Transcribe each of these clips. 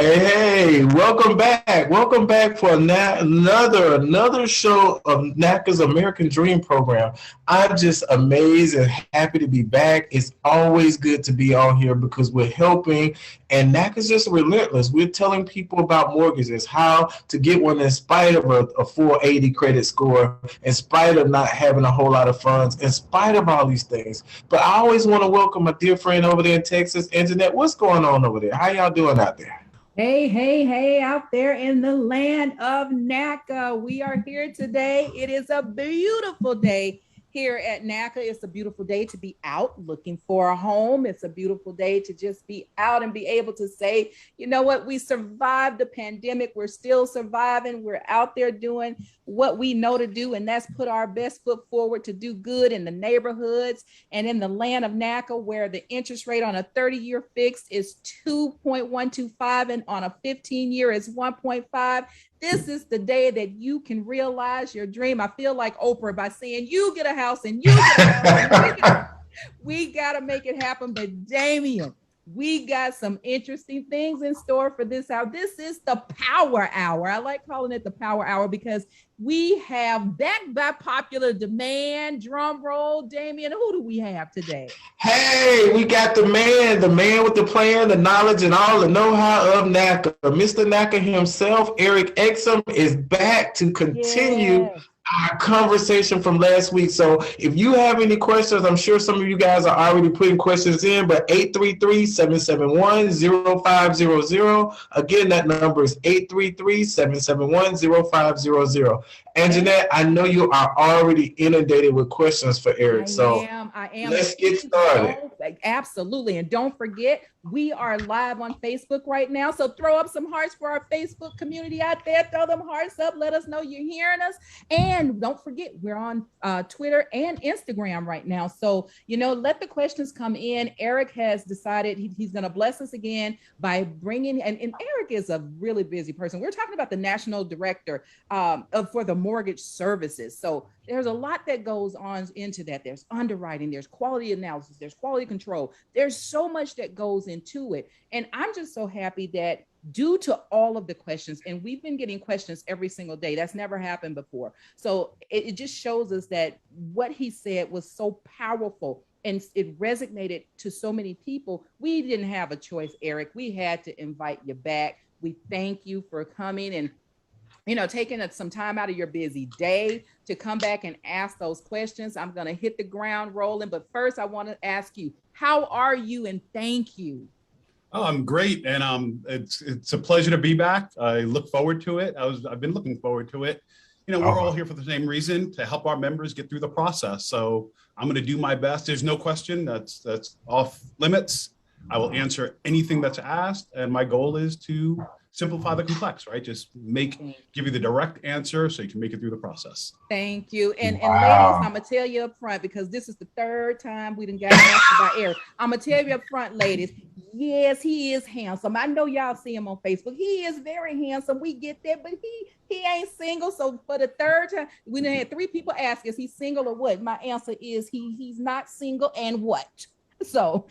Hey, welcome back. Welcome back for another show of NACA's American Dream Program. I'm just amazed and happy to be back. It's always good to be on here because we're helping, and NACA's just relentless. We're telling people about mortgages, how to get one in spite of a 480 credit score, in spite of not having a whole lot of funds, in spite of all these things. But I always want to welcome my dear friend over there in Texas, Internet. What's going on over there? How y'all doing out there? Hey, hey, hey, out there in the land of NACA. We are here today. It is a beautiful day here at NACA. It's a beautiful day to be out looking for a home. It's a beautiful day to just be out and be able to say, you know what, we survived the pandemic. We're still surviving. We're out there doing what we know to do, and that's put our best foot forward to do good in the neighborhoods and in the land of NACA, where the interest rate on a 30-year fixed is 2.125 and on a 15-year is 1.5. This is the day that you can realize your dream. I feel like Oprah by saying, you get a house and you get a house. We got to make it happen. But Damian, we got some interesting things in store for this hour. This is the Power Hour. I like calling it the Power Hour because we have, backed by popular demand, drum roll, Damian, who do we have today? Hey, we got the man with the plan, the knowledge, and all the know-how of NACA. Mr. NACA himself, Eric Exum, is back to continue our conversation from last week. So if you have any questions, I'm sure some of you guys are already putting questions in, but 833-771-0500. Again, that number is 833-771-0500. And Jeanette, I know you are already inundated with questions for Eric. I am. Let's get started. Absolutely. And don't forget, we are live on Facebook right now. So throw up some hearts for our Facebook community out there. Throw them hearts up. Let us know you're hearing us. And don't forget, we're on Twitter and Instagram right now. So, let the questions come in. Eric has decided he's going to bless us again by bringing, and Eric is a really busy person. We're talking about the national director for the mortgage services. So there's a lot that goes on into that. There's underwriting, there's quality analysis, there's quality control. There's so much that goes into it. And I'm just so happy that due to all of the questions, and we've been getting questions every single day. That's never happened before. So it just shows us that what he said was so powerful and it resonated to so many people. We didn't have a choice, Eric. We had to invite you back. We thank you for coming and taking some time out of your busy day to come back and ask those questions. I'm going to hit the ground rolling, but first I want to ask you, how are you? And thank you. Oh, I'm great, and it's a pleasure to be back. I look forward to it. I've been looking forward to it. We're all here for the same reason, to help our members get through the process. So I'm going to do my best. There's no question that's off limits. I will answer anything that's asked, and my goal is to simplify the complex, right? Just give you the direct answer so you can make it through the process. Thank you. And ladies, I'm gonna tell you up front, because this is the third time we done got asked about Eric. I'm gonna tell you up front, ladies, yes, he is handsome. I know y'all see him on Facebook. He is very handsome. We get that, but he ain't single. So for the third time, we done had 3 people ask, is he single or what? My answer is he's not single, and what? So,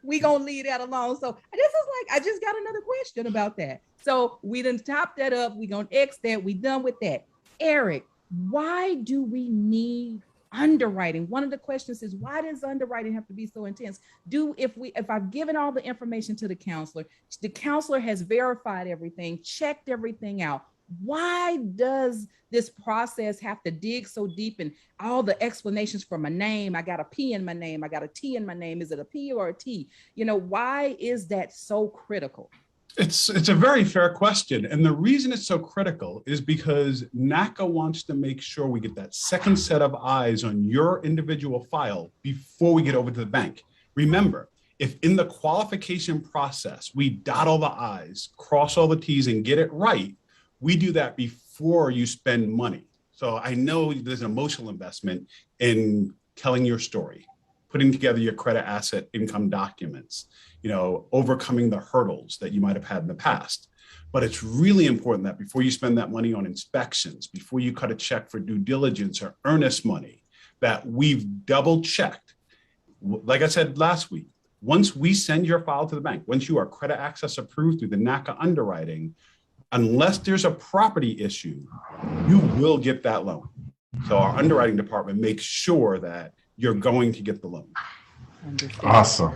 we gonna leave that alone. So this is I just got another question about that. So we done top that up. We gonna X that. We done with that. Eric, why do we need underwriting? One of the questions is, why does underwriting have to be so intense? If I've given all the information to the counselor has verified everything, checked everything out, why does this process have to dig so deep and all the explanations for my name? I got a P in my name. I got a T in my name. Is it a P or a T? Why is that so critical? It's a very fair question. And the reason it's so critical is because NACA wants to make sure we get that second set of eyes on your individual file before we get over to the bank. Remember, if in the qualification process, we dot all the I's, cross all the T's, and get it right, we do that before you spend money. So I know there's an emotional investment in telling your story, putting together your credit asset income documents, overcoming the hurdles that you might have had in the past. But it's really important that before you spend that money on inspections, before you cut a check for due diligence or earnest money, that we've double checked. Like I said last week, Once we send your file to the bank, once you are credit access approved through the NACA underwriting, unless there's a property issue, you will get that loan. So our underwriting department makes sure that you're going to get the loan. Awesome.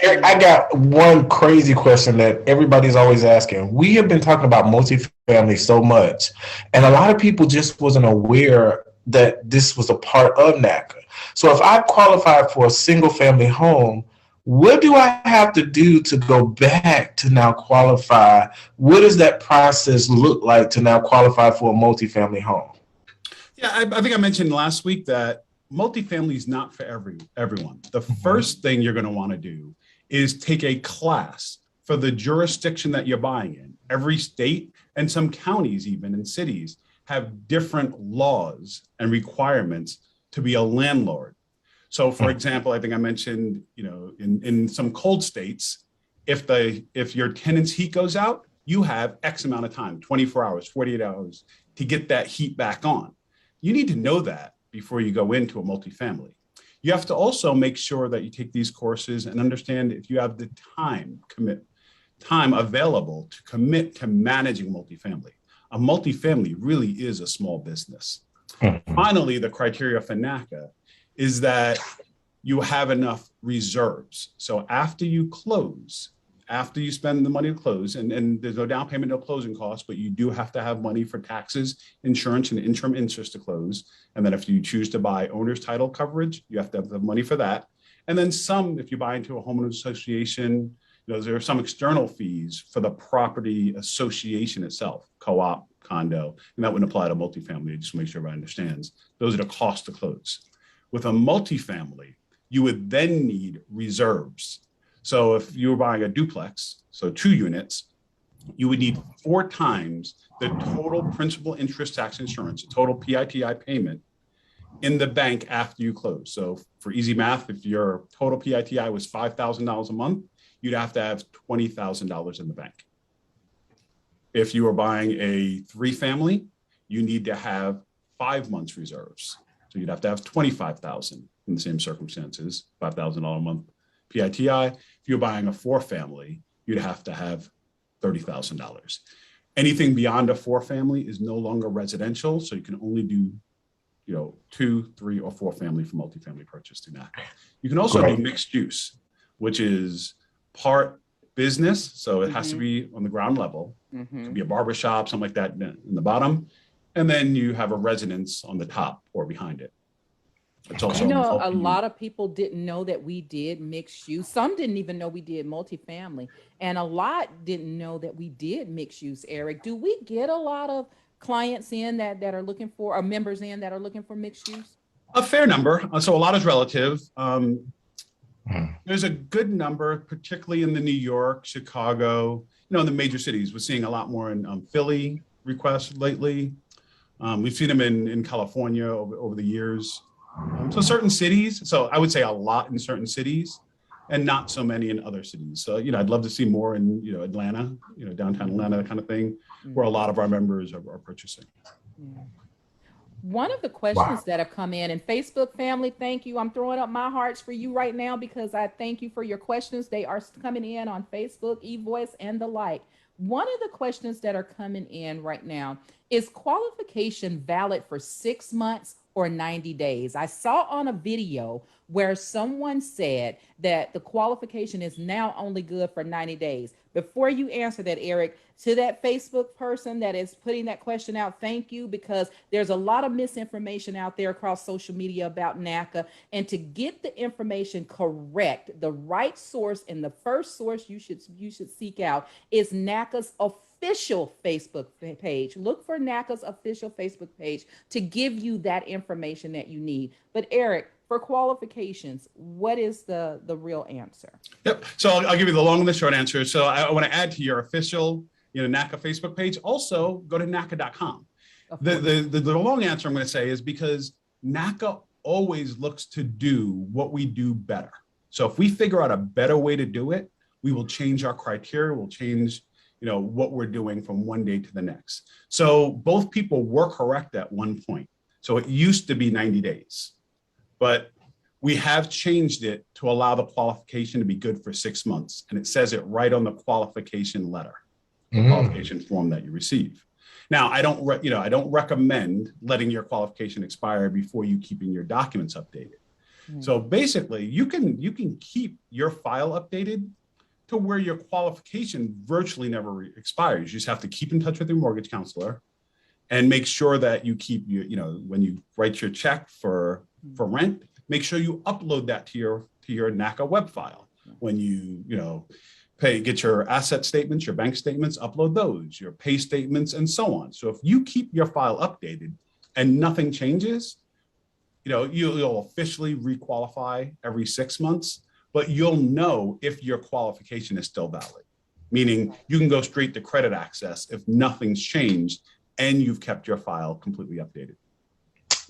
Eric, I got one crazy question that everybody's always asking. We have been talking about multifamily so much, and a lot of people just wasn't aware that this was a part of NACA. So if I qualify for a single family home, what do I have to do to go back to now qualify? What does that process look like to now qualify for a multifamily home? Yeah, I think I mentioned last week that multifamily is not for everyone. The first thing you're going to want to do is take a class for the jurisdiction that you're buying in. Every state and some counties, even in cities, have different laws and requirements to be a landlord. So, for example, I think I mentioned, in some cold states, if your tenant's heat goes out, you have X amount of time, 24 hours, 48 hours, to get that heat back on. You need to know that before you go into a multifamily. You have to also make sure that you take these courses and understand if you have the time available to commit to managing multifamily. A multifamily really is a small business. Finally, the criteria for NACA is that you have enough reserves. So after you close, after you spend the money to close, and there's no down payment, no closing costs, but you do have to have money for taxes, insurance, and interim interest to close. And then if you choose to buy owner's title coverage, you have to have the money for that. And then if you buy into a homeowners association, there are some external fees for the property association itself, co-op, condo, and that wouldn't apply to multifamily, just to make sure everybody understands. Those are the costs to close. With a multifamily, you would then need reserves. So if you were buying a duplex, so 2 units, you would need 4 times the total principal, interest, tax, insurance, total PITI payment in the bank after you close. So for easy math, if your total PITI was $5,000 a month, you'd have to have $20,000 in the bank. If you were buying a 3-family, you need to have 5 months reserves. So you'd have to have $25,000 in the same circumstances, $5,000 a month PITI. If you're buying a 4-family, you'd have to have $30,000. Anything beyond a 4-family is no longer residential, so you can only do 2, 3, or 4-family for multifamily purchase through NACA. You can also do mixed use, which is part business, so it has to be on the ground level. It could be a barber shop, something like that in the bottom. And then you have a residence on the top or behind it. It's also a lot of people didn't know that we did mixed use. Some didn't even know we did multifamily. And a lot didn't know that we did mixed use, Eric. Do we get a lot of clients in that are looking for, or members in that are looking for mixed use? A fair number. So a lot is relative. There's a good number, particularly in the New York, Chicago, the major cities. We're seeing a lot more in Philly requests lately. We've seen them in California over the years. So certain cities, so I would say a lot in certain cities and not so many in other cities. So, I'd love to see more in, Atlanta, downtown Atlanta, that kind of thing, where a lot of our members are purchasing. Yeah. One of the questions that have come in, and Facebook family, thank you. I'm throwing up my hearts for you right now because I thank you for your questions. They are coming in on Facebook, eVoice, and the like. One of the questions that are coming in right now is qualification valid for 6 months or 90 days? I saw on a video where someone said that the qualification is now only good for 90 days. Before you answer that, Eric, to that Facebook person that is putting that question out, thank you, because there's a lot of misinformation out there across social media about NACA. And to get the information correct, the right source and the first source you should seek out is NACA's official Facebook page. Look for NACA's official Facebook page to give you that information that you need. But Eric, for qualifications, what is the real answer? Yep. So I'll give you the long and the short answer. So I want to add to your official, NACA Facebook page. Also, go to NACA.com. The long answer I'm going to say is because NACA always looks to do what we do better. So if we figure out a better way to do it, we will change our criteria. We'll change what we're doing from one day to the next. So both people were correct at one point. So it used to be 90 days, but We have changed it to allow the qualification to be good for 6 months. And it says it right on the qualification letter, qualification form that you receive. Now, I don't recommend letting your qualification expire before you keeping your documents updated. So basically, you can keep your file updated to where your qualification virtually never expires. You just have to keep in touch with your mortgage counselor and make sure that you keep when you write your check for rent, make sure you upload that to your NACA web file. When you get your asset statements, your bank statements, upload those, your pay statements, and so on. So if you keep your file updated and nothing changes, you'll officially requalify every 6 months, but you'll know if your qualification is still valid, meaning you can go straight to credit access if nothing's changed and you've kept your file completely updated.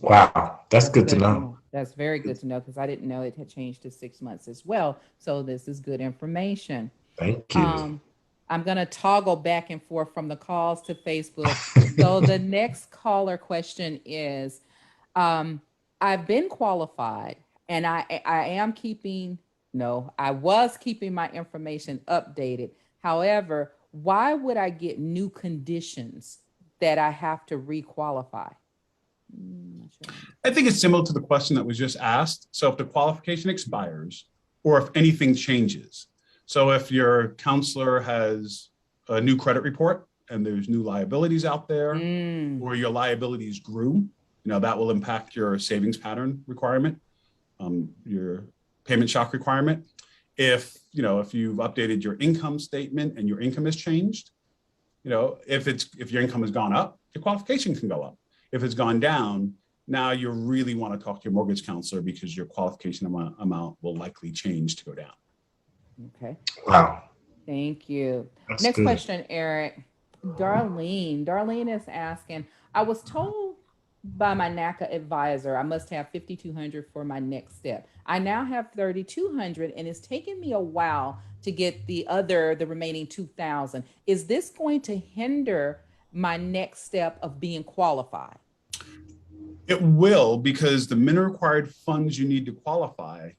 Wow, that's good to know. That's very good to know, because I didn't know it had changed to 6 months as well. So this is good information. Thank you. I'm going to toggle back and forth from the calls to Facebook. So the next caller question is, I've been qualified and I was keeping my information updated. However, why would I get new conditions that I have to requalify? I think it's similar to the question that was just asked. So if the qualification expires or if anything changes. So if your counselor has a new credit report and there's new liabilities out there, or your liabilities grew, that will impact your savings pattern requirement, your payment shock requirement. If you've updated your income statement and your income has changed, if your income has gone up, your qualification can go up. If it's gone down, now you really want to talk to your mortgage counselor because your qualification amount will likely change to go down. Okay. Wow. Thank you. That's Next good. question, Eric. Darlene is asking, I was told by my NACA advisor I must have $5,200 for my next step. I now have $3,200 and it's taken me a while to get the remaining $2,000. Is this going to hinder my next step of being qualified? It will, because the minimum required funds you need to qualify,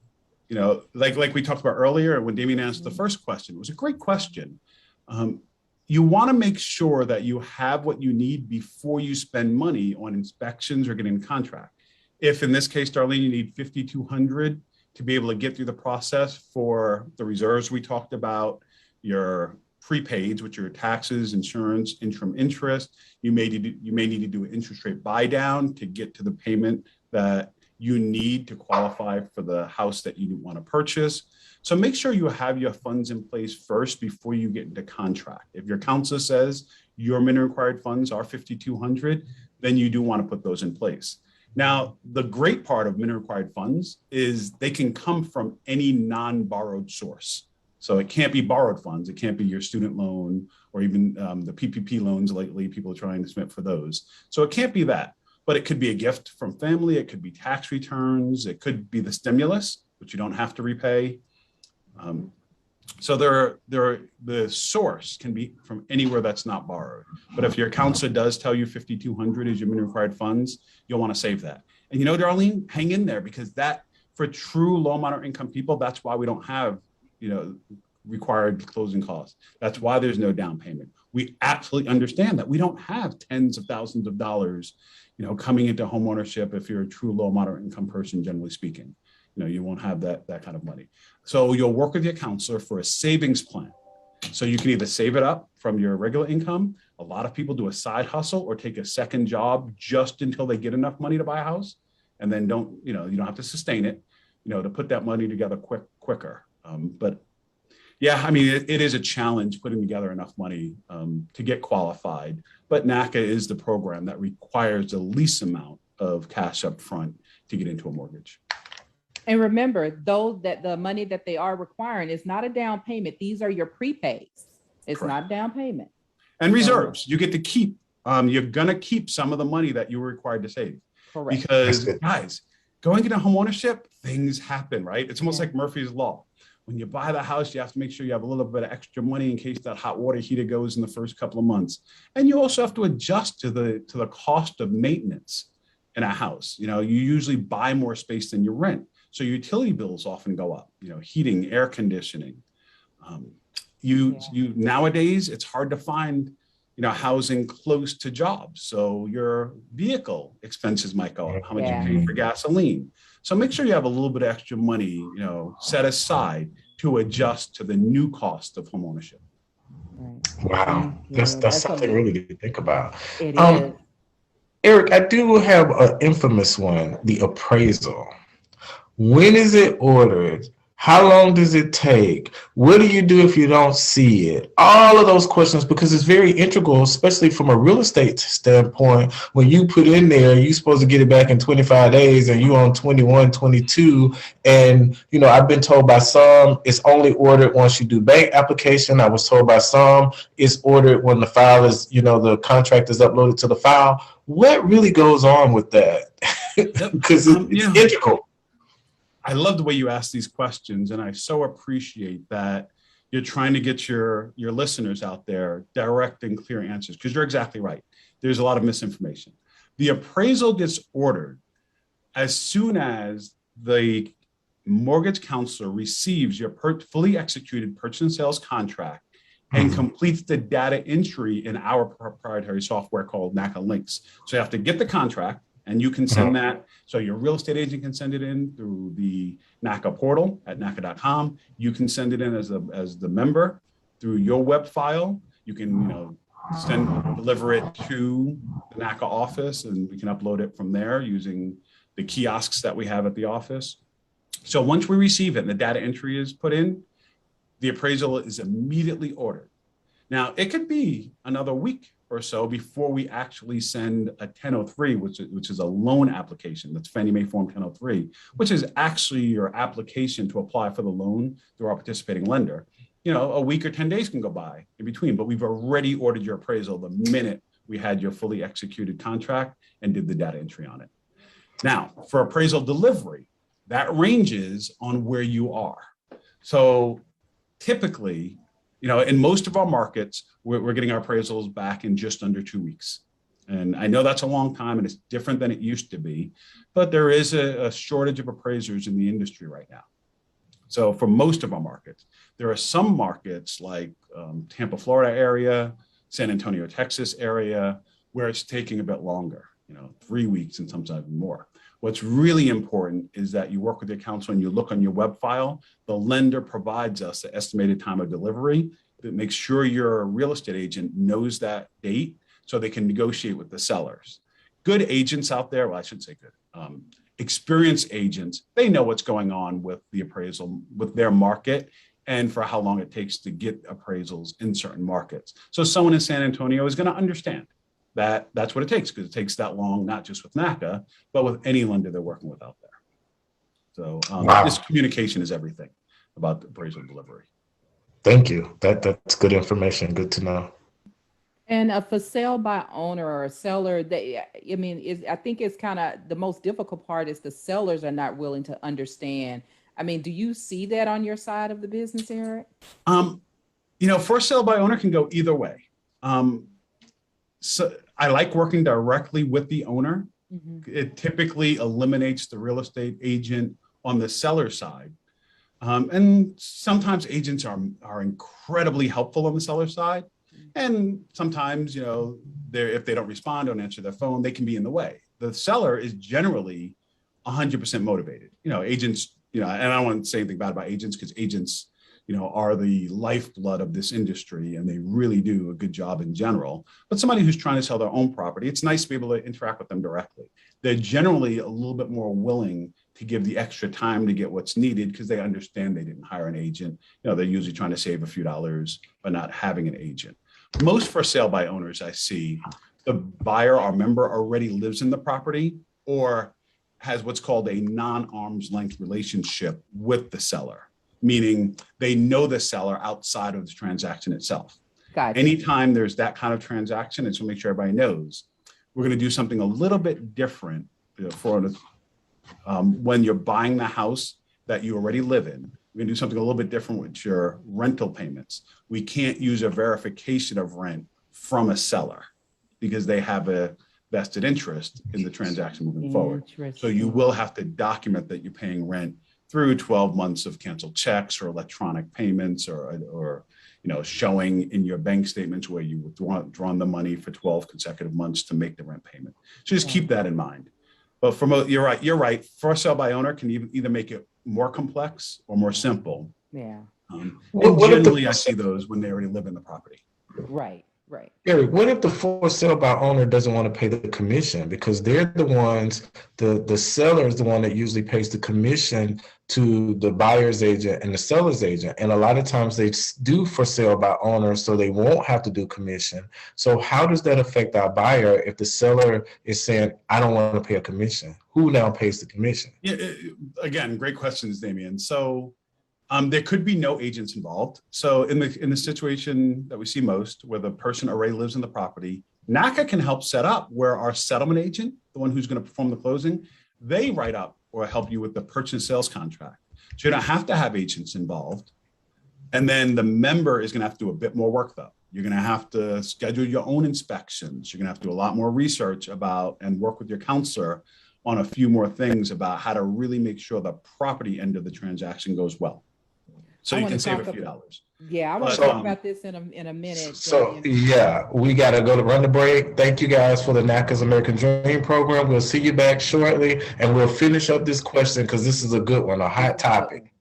like we talked about earlier when Damien asked the first question, it was a great question. You want to make sure that you have what you need before you spend money on inspections or getting a contract. If in this case, Darlene, you need $5,200 to be able to get through the process for the reserves we talked about, your prepaids, which are taxes, insurance, interim interest. You may need to do an interest rate buy down to get to the payment that you need to qualify for the house that you want to purchase. So make sure you have your funds in place first before you get into contract. If your counselor says your minimum required funds are $5,200, then you do want to put those in place. Now, the great part of minimum required funds is they can come from any non-borrowed source. So it can't be borrowed funds. It can't be your student loan or even the PPP loans lately. People are trying to submit for those. So it can't be that, but it could be a gift from family. It could be tax returns. It could be the stimulus, which you don't have to repay. So the source can be from anywhere that's not borrowed. But if your counselor does tell you $5,200 is your minimum required funds, you'll want to save that. And Darlene, hang in there, because that for true low moderate income people, that's why we don't have required closing costs. That's why there's no down payment. We absolutely understand that we don't have tens of thousands of dollars, coming into home ownership if you're a true low moderate income person, generally speaking. You won't have that kind of money. So you'll work with your counselor for a savings plan. So you can either save it up from your regular income. A lot of people do a side hustle or take a second job just until they get enough money to buy a house, and then you don't have to sustain it, to put that money together quicker. But yeah, it is a challenge putting together enough money to get qualified. But NACA is the program that requires the least amount of cash up front to get into a mortgage. And remember, though, that the money that they are requiring is not a down payment. These are your prepaids. It's Correct. not down payment. And reserves, you get to keep. You're going to keep some of the money that you were required to save. Correct. Because, guys, going into home ownership, things happen, right? It's almost like Murphy's Law. When you buy the house, you have to make sure you have a little bit of extra money in case that hot water heater goes in the first couple of months. And you also have to adjust to the cost of maintenance in a house. You usually buy more space than you rent. So utility bills often go up, heating, air conditioning. You nowadays, it's hard to find, housing close to jobs. So your vehicle expenses might go up, how much you pay for gasoline. So make sure you have a little bit of extra money, set aside to adjust to the new cost of homeownership. Wow, that's something really to think about. It is. Eric, I do have an infamous one, the appraisal. When is it ordered? How long does it take? What do you do if you don't see it? All of those questions, because it's very integral, especially from a real estate standpoint. When you put in there, you're supposed to get it back in 25 days and you on 21, 22. And, I've been told by some it's only ordered once you do bank application. I was told by some it's ordered when the file is, the contract is uploaded to the file. What really goes on with that? Because it's integral. I love the way you ask these questions, and I so appreciate that you're trying to get your listeners out there direct and clear answers, because you're exactly right. There's a lot of misinformation. The appraisal gets ordered as soon as the mortgage counselor receives your fully executed purchase and sales contract and completes the data entry in our proprietary software called NACA Links. So you have to get the contract, and you can send that. So your real estate agent can send it in through the NACA portal at NACA.com. You can send it in as the member through your web file. You can, deliver it to the NACA office, and we can upload it from there using the kiosks that we have at the office. So once we receive it and the data entry is put in, the appraisal is immediately ordered. Now, it could be another week or so before we actually send a 1003, which is a loan application. That's Fannie Mae Form 1003, which is actually your application to apply for the loan through our participating lender. A week or 10 days can go by in between, but we've already ordered your appraisal the minute we had your fully executed contract and did the data entry on it. Now, for appraisal delivery, that ranges on where you are. So typically, in most of our markets, we're getting our appraisals back in just under 2 weeks. And I know that's a long time and it's different than it used to be, but there is a shortage of appraisers in the industry right now. So for most of our markets, there are some markets like Tampa, Florida area, San Antonio, Texas area, where it's taking a bit longer, 3 weeks and sometimes more. What's really important is that you work with your counsel and you look on your web file. The lender provides us the estimated time of delivery that makes sure your real estate agent knows that date so they can negotiate with the sellers. Good agents out there, well, I shouldn't say good, experienced agents, they know what's going on with the appraisal, with their market, and for how long it takes to get appraisals in certain markets. So someone in San Antonio is going to understand that that's what it takes, because it takes that long, not just with NACA, but with any lender they're working with out there. So This communication is everything about the appraisal delivery. Thank you. That's good information. Good to know. And for sale by owner or seller, I think it's kind of the most difficult part is the sellers are not willing to understand. Do you see that on your side of the business, Eric? For sale by owner can go either way. So I like working directly with the owner. It typically eliminates the real estate agent on the seller side. And sometimes agents are incredibly helpful on the seller side. And sometimes, if they don't respond, don't answer their phone, they can be in the way. The seller is generally 100% motivated. Agents, and I don't want to say anything bad about agents, because agents, are the lifeblood of this industry, and they really do a good job in general. But somebody who's trying to sell their own property, it's nice to be able to interact with them directly. They're generally a little bit more willing to give the extra time to get what's needed, because they understand they didn't hire an agent. They're usually trying to save a few dollars by not having an agent. Most for sale by owners I see, the buyer or member already lives in the property or has what's called a non-arm's length relationship with the seller, meaning they know the seller outside of the transaction itself. Gotcha. Anytime there's that kind of transaction, and so make sure everybody knows, we're going to do something a little bit different when you're buying the house that you already live in. We're going to do something a little bit different with your rental payments. We can't use a verification of rent from a seller because they have a vested interest in the transaction moving forward. So you will have to document that you're paying rent through 12 months of canceled checks or electronic payments or showing in your bank statements where you withdrawn the money for 12 consecutive months to make the rent payment. So just keep that in mind. But you're right. For sale by owner can either make it more complex or more simple. Yeah. And generally, I see those when they already live in the property. Right. Eric, what if the for sale by owner doesn't want to pay the commission because they're the ones, the seller is the one that usually pays the commission to the buyer's agent and the seller's agent. And a lot of times they do for sale by owner so they won't have to do commission. So how does that affect our buyer if the seller is saying, I don't want to pay a commission? Who now pays the commission? Yeah, again, great questions, Damien. So there could be no agents involved. So in the situation that we see most, where the person already lives in the property, NACA can help set up where our settlement agent, the one who's going to perform the closing, they write up or help you with the purchase and sales contract. So you don't have to have agents involved. And then the member is going to have to do a bit more work though. You're going to have to schedule your own inspections. You're going to have to do a lot more research about and work with your counselor on a few more things about how to really make sure the property end of the transaction goes well. So you can save a few dollars. Yeah, I want to talk about this in a minute. So yeah, we got to go to run the break. Thank you guys for the NACA's American Dream program. We'll see you back shortly, and we'll finish up this question because this is a good one, a hot topic.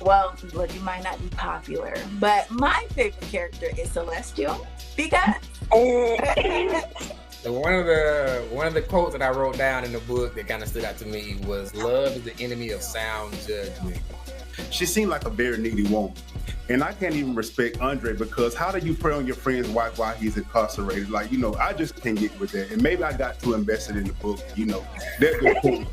Well, look, you might not be popular, but my favorite character is Celestial because One of the quotes that I wrote down in the book that kind of stood out to me was, "Love is the enemy of sound judgment." She seemed like a very needy woman. And I can't even respect Andre because how do you prey on your friend's wife while he's incarcerated? Like, I just can't get with that. And maybe I got too invested in the book, That's the point.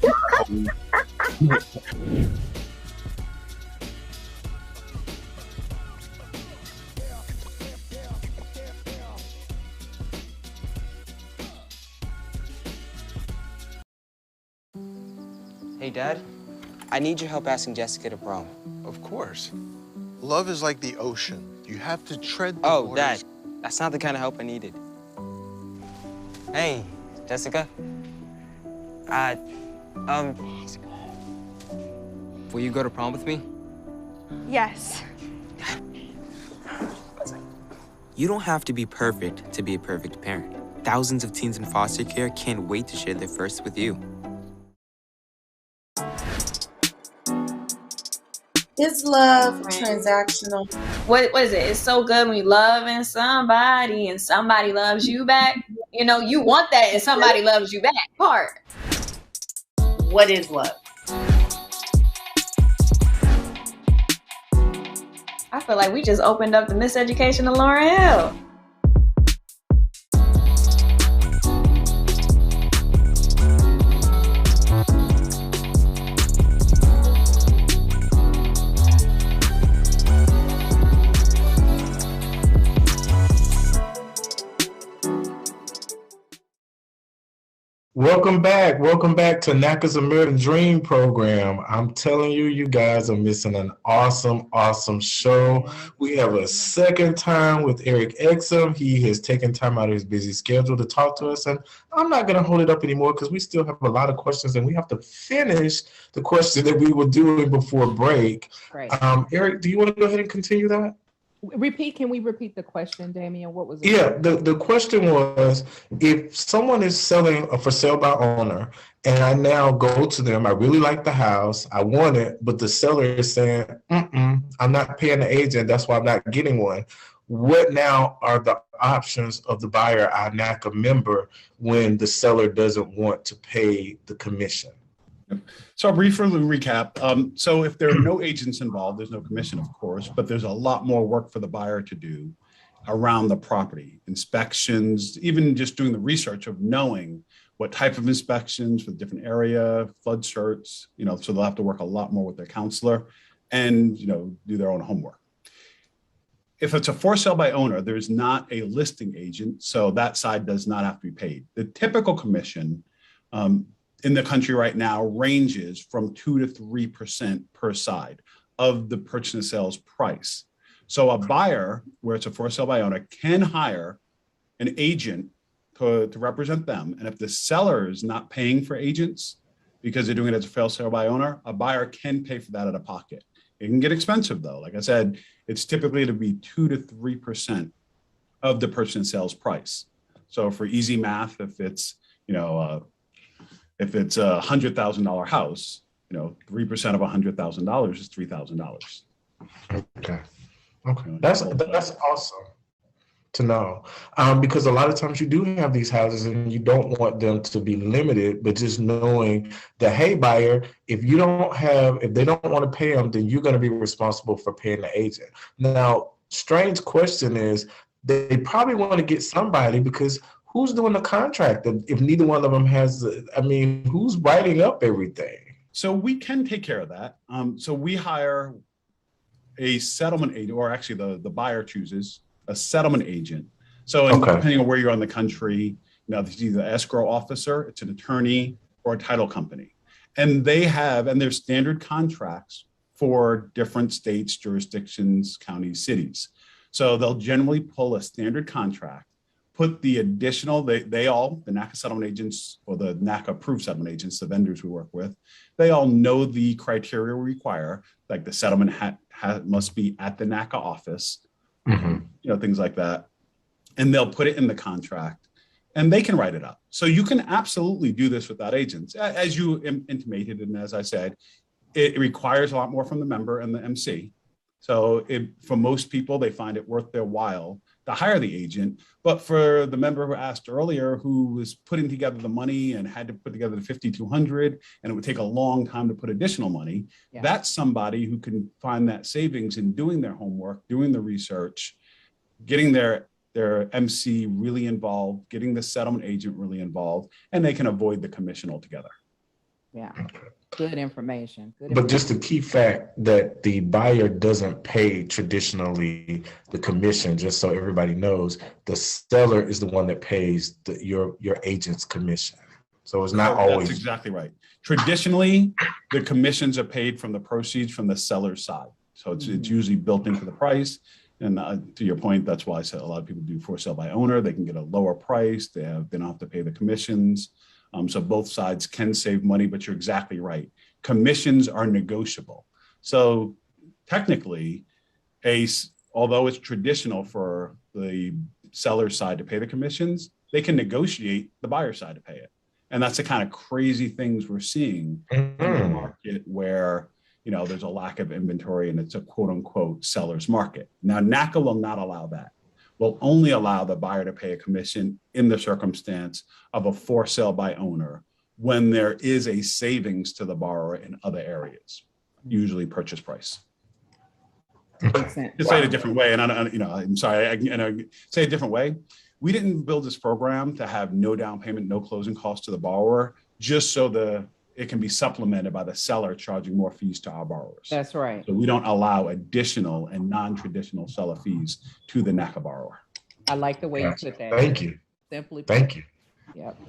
Hey, Dad, I need your help asking Jessica to prom. Of course. Love is like the ocean. You have to tread the waters. Dad, that's not the kind of help I needed. Hey, Jessica. Will you go to prom with me? Yes. You don't have to be perfect to be a perfect parent. Thousands of teens in foster care can't wait to share their firsts with you. Is love transactional? What is it? It's so good when you loving somebody and somebody loves you back. You want that and somebody loves you back part. What is love? I feel like we just opened up the Miseducation of Lauryn Hill. Welcome back to NACA's American Dream program. I'm telling you, you guys are missing an awesome show. We have a second time with Eric Exum. He has taken time out of his busy schedule to talk to us, and I'm not going to hold it up anymore because we still have a lot of questions, and we have to finish the question that we were doing before break. Right. Eric, do you want to go ahead and continue that? Can we repeat the question, Damien? What was it? Yeah, the question was, if someone is selling a for sale by owner and I now go to them, I really like the house, I want it, but the seller is saying, I'm not paying the agent, that's why I'm not getting one. What now are the options of the buyer, our NACA member, when the seller doesn't want to pay the commission? So I'll briefly recap. So if there are no agents involved, there's no commission, of course, but there's a lot more work for the buyer to do around the property, inspections, even just doing the research of knowing what type of inspections for the different area, flood certs, so they'll have to work a lot more with their counselor and, do their own homework. If it's a for sale by owner, there's not a listing agent, so that side does not have to be paid. The typical commission in the country right now ranges from 2 to 3% per side of the purchase and sales price. So a buyer, where it's a for sale by owner, can hire an agent to represent them. And if the seller is not paying for agents because they're doing it as a for sale by owner, a buyer can pay for that out of pocket. It can get expensive though. Like I said, it's typically to be 2 to 3% of the purchase and sales price. So for easy math, if it's, if it's a $100,000 house, 3% of $100,000 is $3,000. Okay. That's awesome to know, because a lot of times you do have these houses and you don't want them to be limited, but just knowing that, hey, buyer, if they don't want to pay them, then you're going to be responsible for paying the agent. Now, strange question is, they probably want to get somebody, because who's doing the contract if neither one of them has, who's writing up everything? So we can take care of that. So we hire a settlement agent, or actually the buyer chooses a settlement agent. So depending on where you're on the country, it's either an escrow officer, it's an attorney, or a title company. And there's standard contracts for different states, jurisdictions, counties, cities. So they'll generally pull a standard contract, put the additional, the NACA settlement agents or the NACA approved settlement agents, the vendors we work with, they all know the criteria we require, like the settlement must be at the NACA office, things like that. And they'll put it in the contract and they can write it up. So you can absolutely do this without agents. As you intimated, and as I said, it requires a lot more from the member and the MC. So for most people, they find it worth their while to hire the agent. But for the member who asked earlier, who was putting together the money and had to put together the $5,200, and it would take a long time to put additional money, that's somebody who can find that savings in doing their homework, doing the research, getting their MC really involved, getting the settlement agent really involved, and they can avoid the commission altogether. Yeah. Good information. But just the key fact that the buyer doesn't pay traditionally the commission, just so everybody knows, the seller is the one that pays your agent's commission. So it's not always. That's exactly right. Traditionally, the commissions are paid from the proceeds from the seller's side. So it's usually built into the price. And to your point, that's why I said a lot of people do for sale by owner. They can get a lower price. They don't have to pay the commissions. So both sides can save money, but you're exactly right. Commissions are negotiable. So technically, although it's traditional for the seller's side to pay the commissions, they can negotiate the buyer's side to pay it. And that's the kind of crazy things we're seeing in the market where, there's a lack of inventory and it's a quote unquote seller's market. Now, NACA will not allow that. Will only allow the buyer to pay a commission in the circumstance of a for sale by owner when there is a savings to the borrower in other areas, usually purchase price. To say it a different way, and I'm sorry, I say a different way. We didn't build this program to have no down payment, no closing costs to the borrower, just so it can be supplemented by the seller charging more fees to our borrowers. That's right. So we don't allow additional and non-traditional seller fees to the NACA borrower. I like the way you put that. Thank you. Simply put. Thank you. Yep.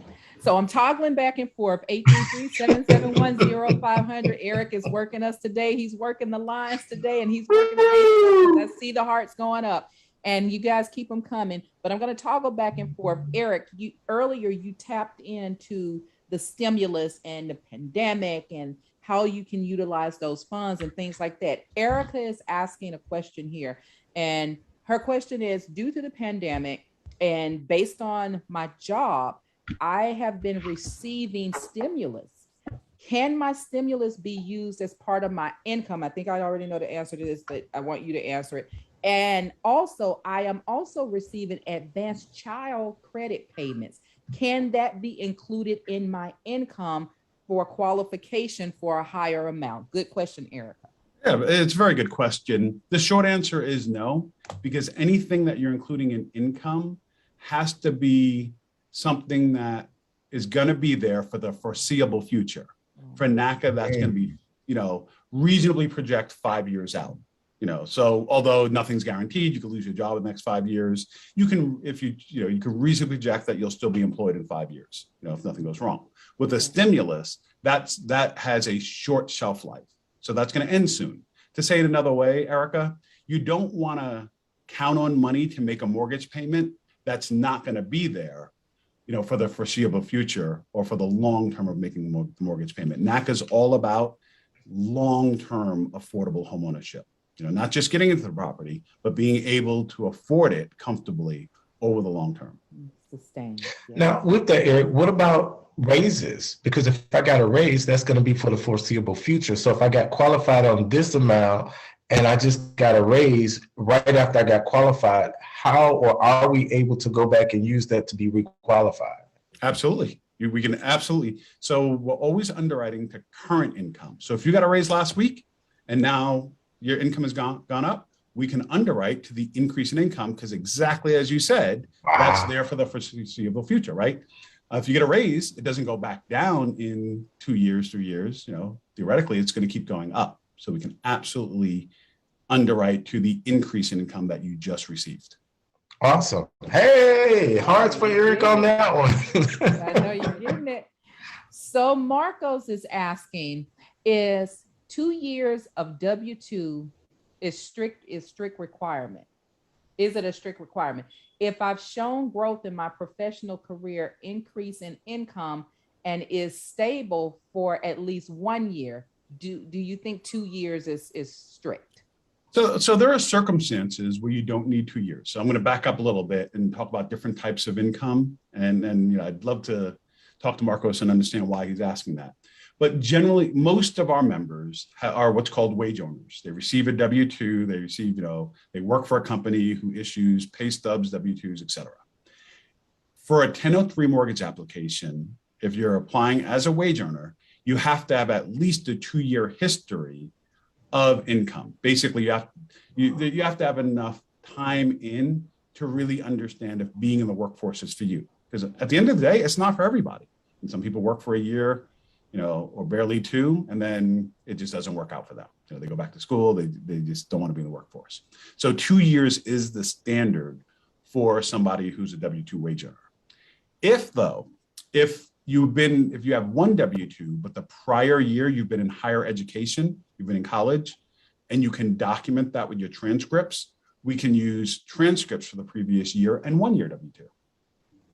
So I'm toggling back and forth. 833-771-0500. Eric is working us today. He's working the lines today, and he's working the I see the hearts going up. And you guys keep them coming. But I'm going to toggle back and forth. Eric, earlier you tapped into the stimulus and the pandemic and how you can utilize those funds and things like that. Erica is asking a question here, and her question is, due to the pandemic and based on my job, I have been receiving stimulus. Can my stimulus be used as part of my income? I think I already know the answer to this, but I want you to answer it. And also, I am also receiving advanced child credit payments. Can that be included in my income for qualification for a higher amount? Good question, Erica. Yeah, it's a very good question. The short answer is no, because anything that you're including in income has to be something that is going to be there for the foreseeable future. For NACA, that's going to be, reasonably project 5 years out. So although nothing's guaranteed, you could lose your job in the next 5 years. You can, you can reasonably project that you'll still be employed in 5 years, if nothing goes wrong. With a stimulus, that has a short shelf life. So that's going to end soon. To say it another way, Erica, you don't want to count on money to make a mortgage payment that's not going to be there for the foreseeable future or for the long term of making the mortgage payment. NACA is all about long-term affordable homeownership. Not just getting into the property, but being able to afford it comfortably over the long term. Sustain. Yeah. Now, with that, Eric, what about raises? Because if I got a raise, that's going to be for the foreseeable future. So if I got qualified on this amount and I just got a raise right after I got qualified, how or are we able to go back and use that to be requalified? Absolutely. We can absolutely. So we're always underwriting to current income. So if you got a raise last week and now your income has gone up, we can underwrite to the increase in income because exactly as you said, that's there for the foreseeable future, right? If you get a raise, it doesn't go back down in 2 years, 3 years. Theoretically, it's going to keep going up. So we can absolutely underwrite to the increase in income that you just received. Awesome. Hey, hearts for Eric on that one. I know you're getting it. So Marcos is asking, is 2 years of W-2 is strict requirement? Is it a strict requirement? If I've shown growth in my professional career, increase in income, and is stable for at least 1 year, do you think 2 years is strict? So there are circumstances where you don't need 2 years. So I'm going to back up a little bit and talk about different types of income. And I'd love to talk to Marcos and understand why he's asking that. But generally, most of our members are what's called wage owners. They receive a W-2, they receive, they work for a company who issues pay stubs, W-2s, et cetera. For a 1003 mortgage application, if you're applying as a wage earner, you have to have at least a 2-year history of income. Basically, you have to have enough time in to really understand if being in the workforce is for you. Because at the end of the day, it's not for everybody. And some people work for a year, or barely 2, and then it just doesn't work out for them. They go back to school, they just don't want to be in the workforce. So 2 years is the standard for somebody who's a W-2 wage earner. If you have one W-2, but the prior year you've been in higher education, you've been in college, and you can document that with your transcripts, we can use transcripts for the previous year and 1 year W-2.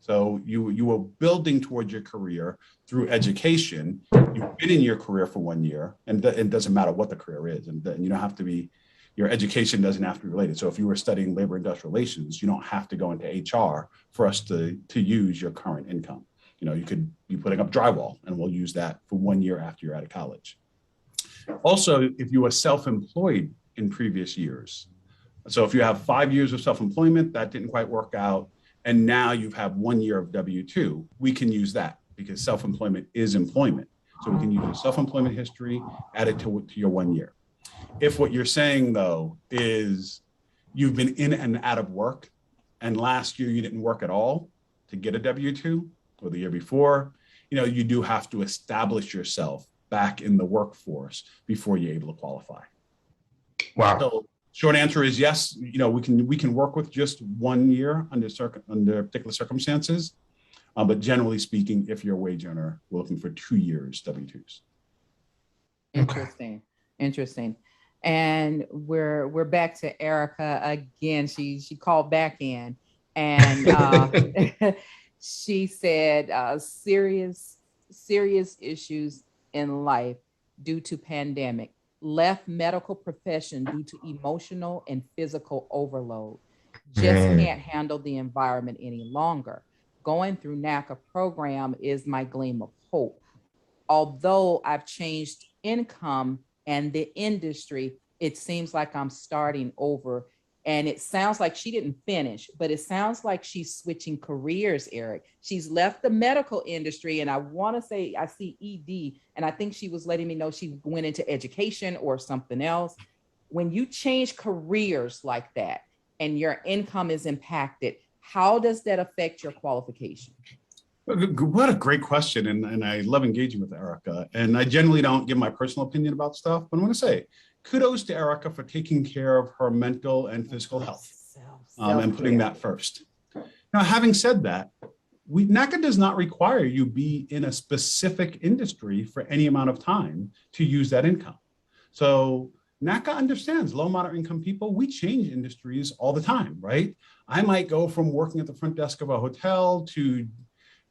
So you were building towards your career through education. You've been in your career for 1 year, and it doesn't matter what the career is, and you don't have to be. Your education doesn't have to be related. So if you were studying labor industrial relations, you don't have to go into HR for us to use your current income. You could be putting up drywall, and we'll use that for 1 year after you're out of college. Also, if you were self-employed in previous years, so if you have 5 years of self-employment, that didn't quite work out, and now you have 1 year of W-2, we can use that because self-employment is employment. So we can use your self-employment history, add it to your 1 year. If what you're saying, though, is you've been in and out of work, and last year you didn't work at all to get a W-2, or the year before, you do have to establish yourself back in the workforce before you're able to qualify. Wow. So short answer is yes. We can work with just 1 year under particular circumstances, but generally speaking, if you're a wage earner, we're looking for 2 years W-2s. Interesting. And we're back to Erica again. She called back in, and she said serious issues in life due to pandemic, left medical profession due to emotional and physical overload, just can't handle the environment any longer. Going through NACA program is my gleam of hope. Although I've changed income and the industry, it seems like I'm starting over. And it sounds like she didn't finish, but it sounds like she's switching careers, Eric. She's left the medical industry, and I want to say I see ED, and I think she was letting me know she went into education or something else. When you change careers like that and your income is impacted, how does that affect your qualification? What a great question, and I love engaging with Erica. And I generally don't give my personal opinion about stuff, but I'm going to say, kudos to Erica for taking care of her mental and physical health and putting that first. Now, having said that, NACA does not require you be in a specific industry for any amount of time to use that income. So NACA understands low, moderate income people, we change industries all the time, right? I might go from working at the front desk of a hotel to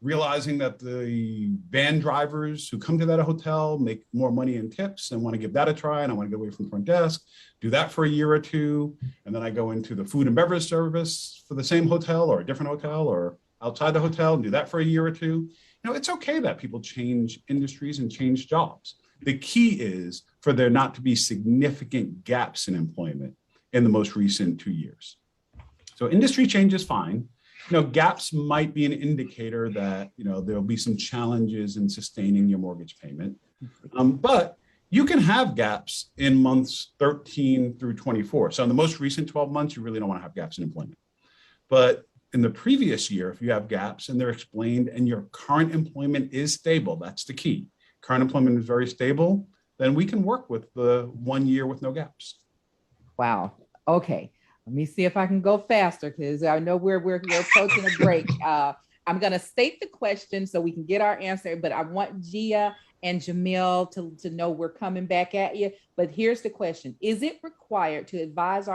realizing that the van drivers who come to that hotel make more money in tips and want to give that a try, and I want to get away from the front desk, do that for a year or two, and then I go into the food and beverage service for the same hotel or a different hotel or outside the hotel and do that for a year or two. It's okay that people change industries and change jobs. The key is for there not to be significant gaps in employment in the most recent 2 years. So industry change is fine. Gaps might be an indicator that, there'll be some challenges in sustaining your mortgage payment. But you can have gaps in months 13 through 24. So in the most recent 12 months, you really don't want to have gaps in employment. But in the previous year, if you have gaps and they're explained and your current employment is stable, that's the key. Current employment is very stable, then we can work with the 1 year with no gaps. Wow. Okay. Let me see if I can go faster because I know we're approaching a break. I'm going to state the question so we can get our answer, but I want Gia and Jamil to know we're coming back at you. But here's the question. Is it required to advise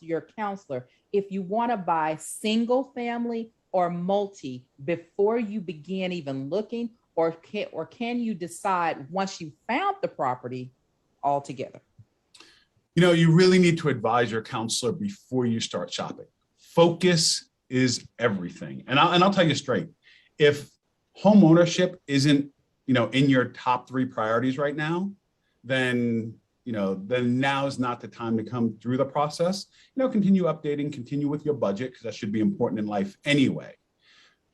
your counselor if you want to buy single family or multi before you begin even looking, or can you decide once you found the property altogether? You really need to advise your counselor before you start shopping. Focus is everything. And I'll tell you straight, if home ownership isn't, in your top 3 priorities right now, then now is not the time to come through the process. Continue updating, continue with your budget, because that should be important in life anyway.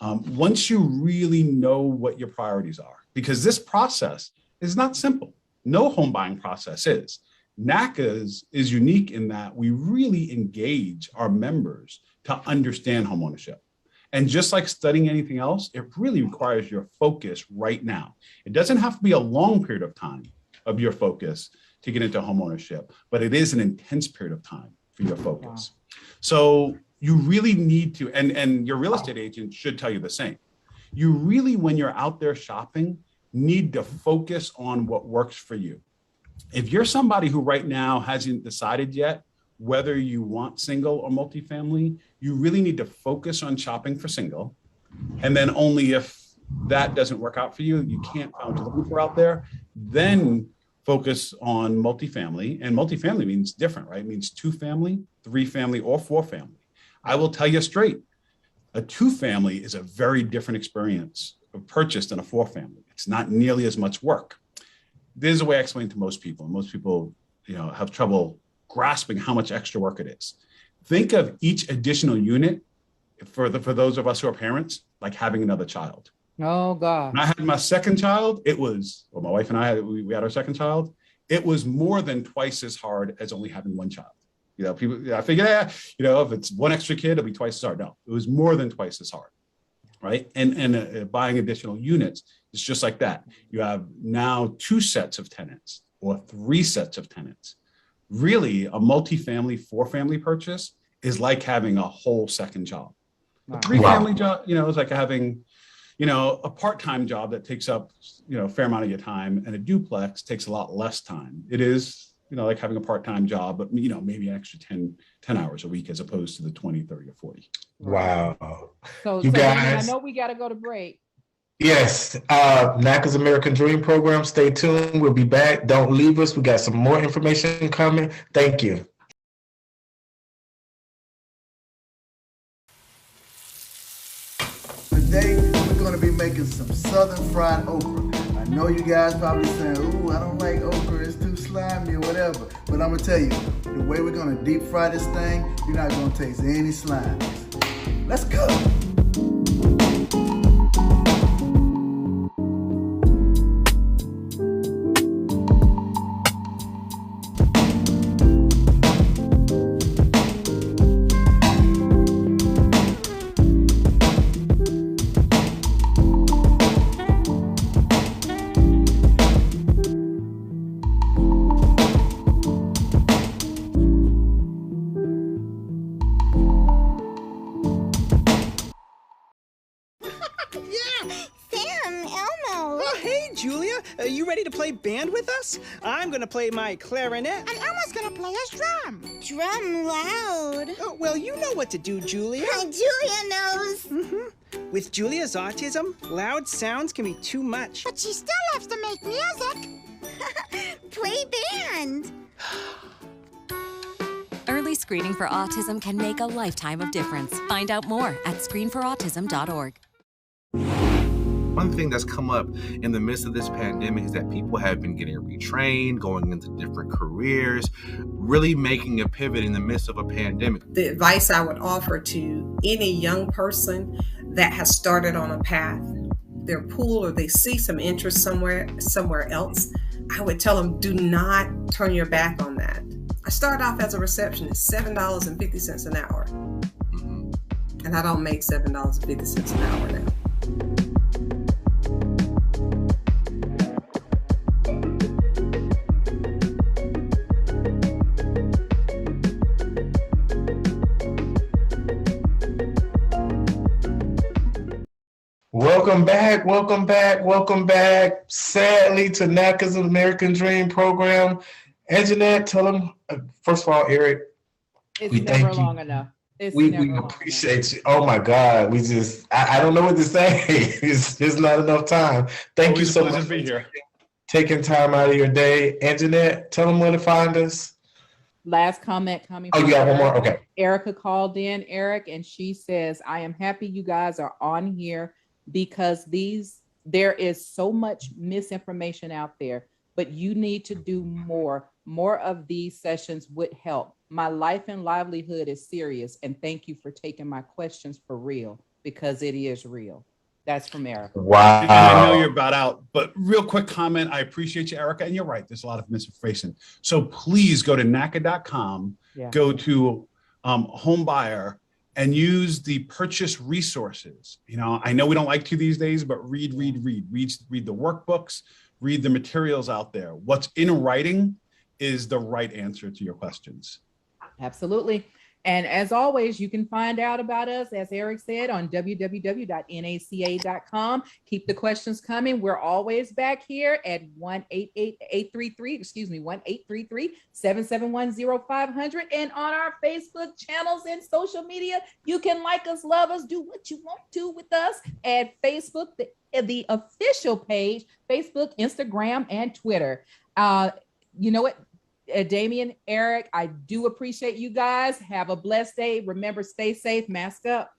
Once you really know what your priorities are, because this process is not simple. No home buying process is. NACA is unique in that we really engage our members to understand homeownership. And just like studying anything else, it really requires your focus right now. It doesn't have to be a long period of time of your focus to get into homeownership, but it is an intense period of time for your focus. Wow. So you really need to, and your real estate agent should tell you the same. You really, when you're out there shopping, need to focus on what works for you. If you're somebody who right now hasn't decided yet whether you want single or multifamily, you really need to focus on shopping for single. And then only if that doesn't work out for you, you can't find what you're looking for out there, then focus on multifamily. And multifamily means different, right? It means 2-family, 3-family, or 4-family. I will tell you straight, a 2-family is a very different experience of purchase than a 4-family. It's not nearly as much work. This is the way I explain to most people. Most people, have trouble grasping how much extra work it is. Think of each additional unit for those of us who are parents, like having another child. Oh God. When I had my second child, my wife and I, we had our second child. It was more than twice as hard as only having one child. I figured, if it's one extra kid, it'll be twice as hard. No, it was more than twice as hard. Right. And buying additional units, it's just like that. You have now 2 sets of tenants or 3 sets of tenants. Really, a multifamily, 4-family purchase is like having a whole second job. A 3-family job, is like having, a part-time job that takes up, a fair amount of your time, and a duplex takes a lot less time. It is, like having a part-time job, but, maybe an extra 10 hours a week as opposed to the 20, 30, or 40. Wow. So you guys, I know we got to go to break. Yes. NACA's American Dream Program. Stay tuned. We'll be back. Don't leave us. We got some more information coming. Thank you. Today, we're going to be making some southern fried okra. I know you guys probably saying, ooh, I don't like okra, it's too slimy or whatever. But I'm going to tell you, the way we're going to deep fry this thing, you're not going to taste any slime. Let's go. I'm gonna play my clarinet. And Elmo's gonna play his drum. Drum loud. Oh, well, you know what to do, Julia. Julia knows. With Julia's autism, loud sounds can be too much. But she still loves to make music. Play band. Early screening for autism can make a lifetime of difference. Find out more at screenforautism.org. One thing that's come up in the midst of this pandemic is that people have been getting retrained, going into different careers, really making a pivot in the midst of a pandemic. The advice I would offer to any young person that has started on a path, their pool, or they see some interest somewhere else, I would tell them, do not turn your back on that. I started off as a receptionist, $7.50 an hour. And I don't make $7.50 an hour now. Welcome back, welcome back, welcome back. Sadly, to NACA's American Dream program. Anjanette, tell them, first of all, Eric, It's we never thank you. long enough. It's We never long appreciate you. Oh my God, we just, I don't know what to say. It's not enough time. Thank you so much for taking time out of your day. Anjanette, tell them where to find us. Last comment coming Oh, from you got one more? Erica. Okay. Erica called in, Eric, and she says, I am happy you guys are on here because there is so much misinformation out there, but you need to do more. More of these sessions would help. My life and livelihood is serious, and thank you for taking my questions for real, because it is real. That's from Erica. Wow. And I know you're about out, but real quick comment. I appreciate you, Erica. And you're right. There's a lot of misinformation. So please go to NACA.com, Yeah. go to Home Buyer, and use the purchase resources. You know, I know we don't like to these days, but read the workbooks, read the materials out there. What's in writing is the right answer to your questions. Absolutely. And as always, you can find out about us, as Eric said, on www.naca.com. Keep the questions coming. We're always back here at 1-833-771-0500. And on our Facebook channels and social media, you can like us, love us, do what you want to with us at Facebook, the official page, Facebook, Instagram, and Twitter. You know what? Damien, Eric, I do appreciate you guys. Have a blessed day. Remember, stay safe, mask up.